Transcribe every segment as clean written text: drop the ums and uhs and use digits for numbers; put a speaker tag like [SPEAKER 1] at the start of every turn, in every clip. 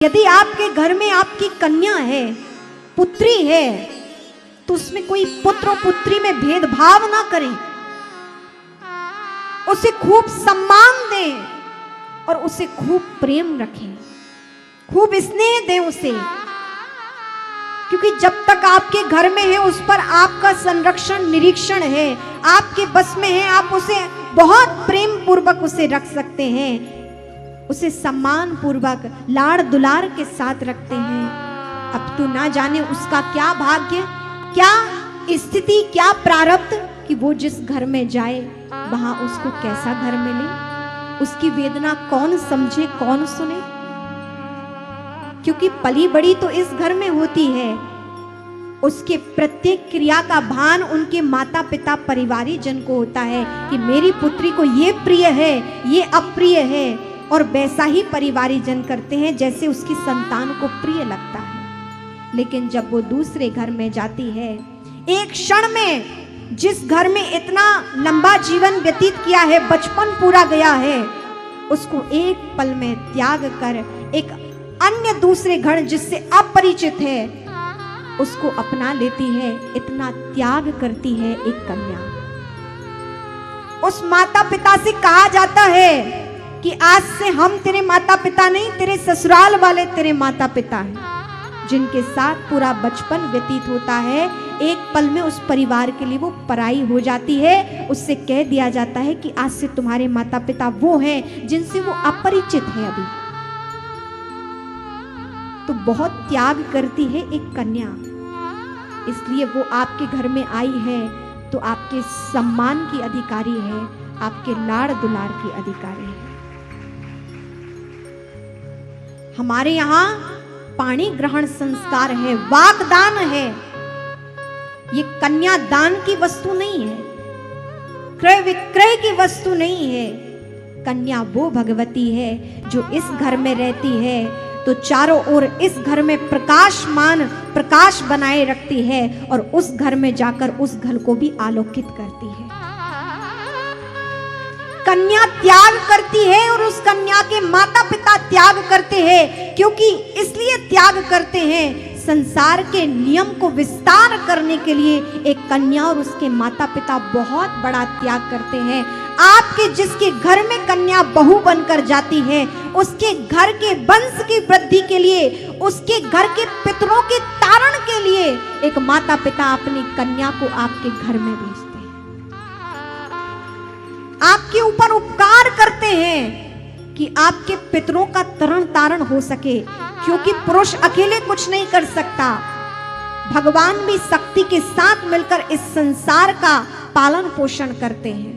[SPEAKER 1] यदि आपके घर में आपकी कन्या है, पुत्री है, तो उसमें कोई पुत्र और पुत्री में भेदभाव ना करें, उसे खूब सम्मान दें और उसे खूब प्रेम रखें, खूब स्नेह दें उसे, क्योंकि जब तक आपके घर में है उस पर आपका संरक्षण निरीक्षण है, आपके बस में है, आप उसे बहुत प्रेम पूर्वक उसे रख सकते हैं, उसे सम्मान पूर्वक लाड़ दुलार के साथ रखते हैं। अब तो ना जाने उसका क्या भाग्य, क्या स्थिति, क्या प्रारब्ध कि वो जिस घर में जाए वहां उसको कैसा घर मिले, उसकी वेदना कौन समझे, कौन सुने, क्योंकि पली बड़ी तो इस घर में होती है। उसके प्रत्येक क्रिया का भान उनके माता पिता परिवारी जन को होता है कि मेरी पुत्री को ये प्रिय है, ये अप्रिय है, और वैसा ही परिवारी जन करते हैं जैसे उसकी संतान को प्रिय लगता है। लेकिन जब वो दूसरे घर में जाती है, एक क्षण में जिस घर में इतना लंबा जीवन व्यतीत किया है, बचपन पूरा गया है, उसको एक पल में त्याग कर एक अन्य दूसरे घर जिससे अपरिचित है उसको अपना लेती है। इतना त्याग करती है एक कन्या। उस माता पिता से कहा जाता है कि आज से हम तेरे माता पिता नहीं, तेरे ससुराल वाले तेरे माता पिता हैं, जिनके साथ पूरा बचपन व्यतीत होता है। एक पल में उस परिवार के लिए वो पराई हो जाती है। उससे कह दिया जाता है कि आज से तुम्हारे माता पिता वो हैं जिनसे वो अपरिचित है अभी। तो बहुत त्याग करती है एक कन्या, इसलिए वो आपके घर में आई है तो आपके सम्मान की अधिकारी है, आपके लाड़ दुलार की अधिकारी है। हमारे यहाँ पाणी ग्रहण संस्कार है, वागदान है। ये कन्या दान की वस्तु नहीं है, क्रय विक्रय की वस्तु नहीं है। कन्या वो भगवती है जो इस घर में रहती है तो चारों ओर इस घर में प्रकाशमान प्रकाश बनाए रखती है और उस घर में जाकर उस घर को भी आलोकित करती है। कन्या त्याग करती है और उस कन्या के माता पिता त्याग करते हैं। क्योंकि इसलिए त्याग करते हैं, संसार के नियम को विस्तार करने के लिए एक कन्या और उसके माता पिता बहुत बड़ा त्याग करते हैं। आपके जिसके घर में कन्या बहू बनकर जाती है, उसके घर के वंश की वृद्धि के लिए, उसके घर के पितरों के तारण के लिए एक माता पिता अपनी कन्या को आपके घर में भेजते हैं, आपके ऊपर उपकार करते हैं कि आपके पितरों का तरण तारण हो सके। क्योंकि पुरुष अकेले कुछ नहीं कर सकता, भगवान भी शक्ति के साथ मिलकर इस संसार का पालन पोषण करते हैं।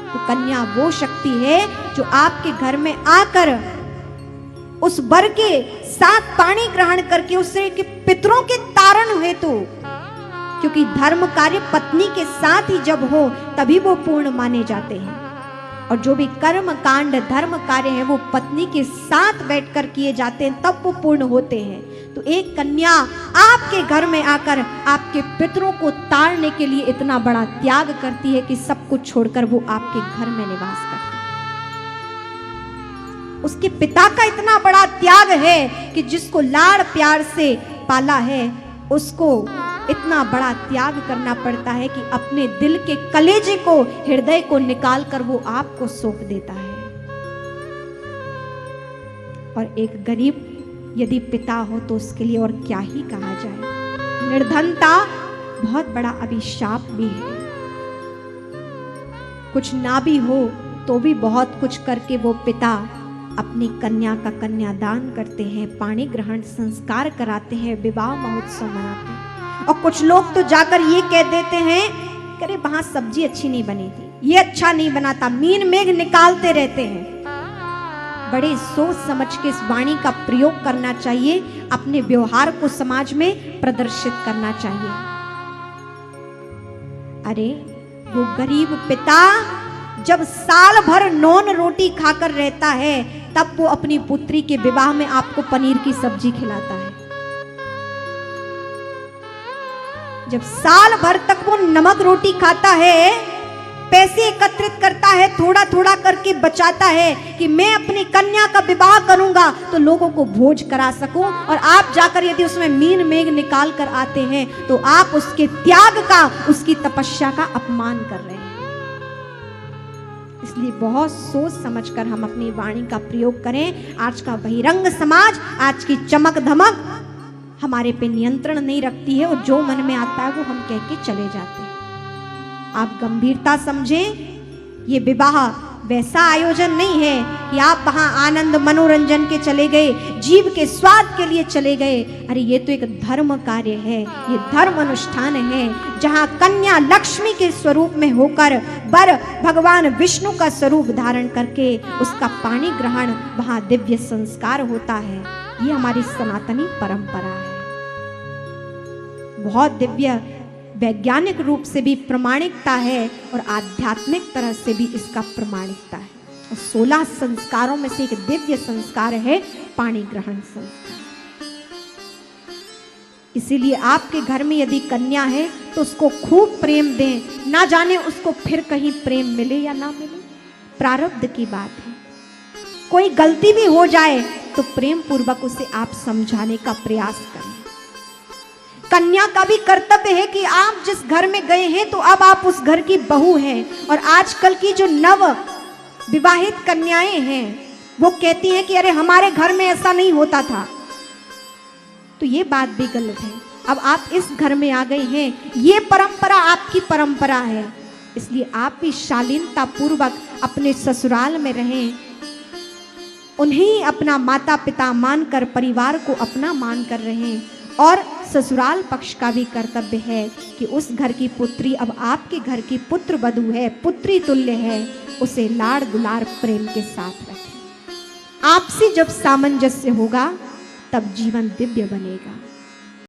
[SPEAKER 1] तो कन्या वो शक्ति है जो आपके घर में आकर उस वर के साथ पानी ग्रहण करके उससे के पितरों के तारण हेतु, क्योंकि धर्म कार्य पत्नी के साथ ही जब हो तभी वो पूर्ण माने जाते हैं, और जो भी कर्म कांड धर्म कार्य है वो पत्नी के साथ बैठकर किए जाते हैं, तब वो पूर्ण होते हैं। तो एक कन्या आपके घर में आकर आपके पितरों को ताड़ने के लिए इतना बड़ा त्याग करती है कि सब कुछ छोड़कर वो आपके घर में निवास करती है। उसके पिता का इतना बड़ा त्याग है कि जिसको लाड़ प्यार से पाला है उसको इतना बड़ा त्याग करना पड़ता है कि अपने दिल के कलेजे को, हृदय को निकाल कर वो आपको सौंप देता है। और एक गरीब यदि पिता हो तो उसके लिए और क्या ही कहा जाए। निर्धनता बहुत बड़ा अभिशाप भी है। कुछ ना भी हो तो भी बहुत कुछ करके वो पिता अपनी कन्या का कन्यादान करते हैं, पाणी ग्रहण संस्कार कराते हैं, विवाह महोत्सव मनाते हैं। और कुछ लोग तो जाकर ये कह देते हैं, अरे वहां सब्जी अच्छी नहीं बनी थी, ये अच्छा नहीं बना था, मीन मेघ निकालते रहते हैं। बड़े सोच समझ के इस वाणी का प्रयोग करना चाहिए, अपने व्यवहार को समाज में प्रदर्शित करना चाहिए। अरे वो गरीब पिता जब साल भर नॉन रोटी खाकर रहता है तब वो अपनी पुत्री के विवाह में आपको पनीर की सब्जी खिलाता है। जब साल भर तक वो नमक रोटी खाता है पैसे एकत्रित करता है, थोड़ा थोड़ा करके बचाता है कि मैं अपनी कन्या का विवाह करूंगा तो लोगों को भोज करा सकूं, और आप जाकर यदि उसमें मीन मेघ निकाल कर आते हैं तो आप उसके त्याग का, उसकी तपस्या का अपमान कर रहे हैं। इसलिए बहुत सोच समझकर हम अपनी वाणी का प्रयोग करें। आज का बहिरंग समाज, आज की चमक धमक हमारे पे नियंत्रण नहीं रखती है, और जो मन में आता है वो हम कह के चले जाते हैं। आप गंभीरता समझें, ये विवाह वैसा आयोजन नहीं है कि आप वहां आनंद मनोरंजन के चले गए, जीव के स्वाद के लिए चले गए। अरे ये तो एक धर्म कार्य है, ये धर्म अनुष्ठान है, जहां कन्या लक्ष्मी के स्वरूप में होकर वर भगवान विष्णु का स्वरूप धारण करके उसका पाणी ग्रहण, वहां दिव्य संस्कार होता है। ये हमारी सनातनी परंपरा है। बहुत दिव्य वैज्ञानिक रूप से भी प्रमाणिकता है और आध्यात्मिक तरह से भी इसका प्रमाणिकता है। और 16 संस्कारों में से एक दिव्य संस्कार है पाणी ग्रहण संस्कार। इसीलिए आपके घर में यदि कन्या है तो उसको खूब प्रेम दें, ना जाने उसको फिर कहीं प्रेम मिले या ना मिले, प्रारब्ध की बात है। कोई गलती भी हो जाए तो प्रेम पूर्वक उसे आप समझाने का प्रयास करें। कन्या का भी कर्तव्य है कि आप जिस घर में गए हैं तो अब आप उस घर की बहू हैं। और आजकल की जो नव विवाहित कन्याएं हैं वो कहती हैं कि अरे हमारे घर में ऐसा नहीं होता था, तो ये बात भी गलत है। अब आप इस घर में आ गए हैं, ये परंपरा आपकी परंपरा है, इसलिए आप भी शालीनता पूर्वक अपने ससुराल में रहें, उन्हें अपना माता पिता मानकर, परिवार को अपना मानकर रहें। और ससुराल पक्ष का भी कर्तव्य है कि उस घर की पुत्री अब आपके घर की पुत्र वधू है, पुत्री तुल्य है, उसे लाड़ दुलार प्रेम के साथ रखें। आपसी जब सामंजस्य होगा तब जीवन दिव्य बनेगा।